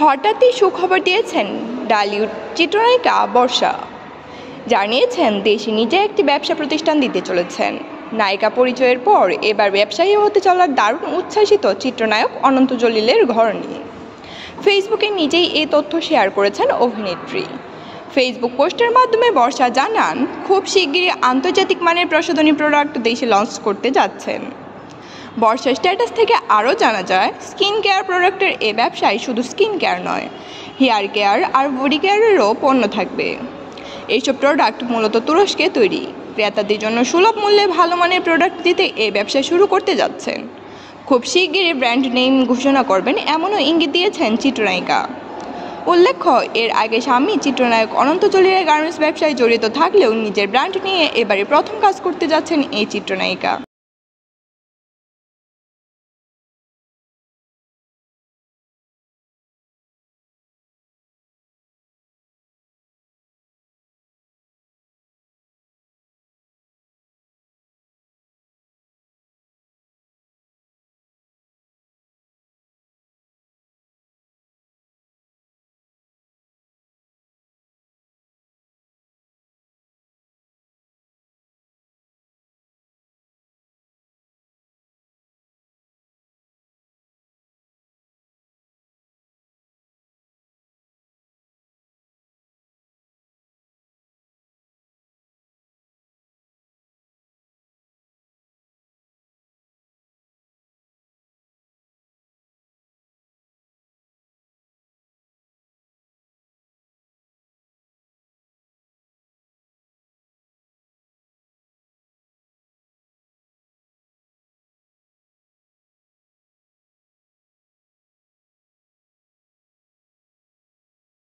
হঠাৎই সুখবর দিয়েছেন ডালিউড চিত্রনায়িকা বর্ষা। জানিয়েছেন দেশে নিজে একটি ব্যবসা প্রতিষ্ঠান দিতে চলেছেন। নায়িকা পরিচয়ের পর এবার ব্যবসায়ী হতে চলার দারুণ উচ্ছ্বাসিত চিত্রনায়ক অনন্ত জলিলের ঘর নিয়ে ফেসবুকে নিজেই এই তথ্য শেয়ার করেছেন অভিনেত্রী। ফেসবুক পোস্টের মাধ্যমে বর্ষা জানান, খুব শিগগিরই আন্তর্জাতিক মানের প্রসাধনী প্রোডাক্ট দেশে লঞ্চ করতে যাচ্ছেন। বর্ষার স্ট্যাটাস থেকে আরও জানা যায়, স্কিন কেয়ার প্রোডাক্টের এ ব্যবসায় শুধু স্কিন কেয়ার নয়, হেয়ার কেয়ার আর বডি কেয়ারেরও পণ্য থাকবে। এইসব প্রোডাক্ট মূলত তুরস্কে তৈরি। ক্রেতাদের জন্য সুলভ মূল্যে ভালো মানের প্রোডাক্ট দিতে এই ব্যবসা শুরু করতে যাচ্ছেন। খুব শিগগিরই ব্র্যান্ড নেম ঘোষণা করবেন এমনও ইঙ্গিত দিয়েছেন চিত্রনায়িকা। উল্লেখ্য, এর আগে স্বামী চিত্রনায়ক অনন্ত জলিলের গার্মেন্টস ব্যবসায় জড়িত থাকলেও নিজের ব্র্যান্ড নিয়ে এবারে প্রথম কাজ করতে যাচ্ছেন এই চিত্রনায়িকা।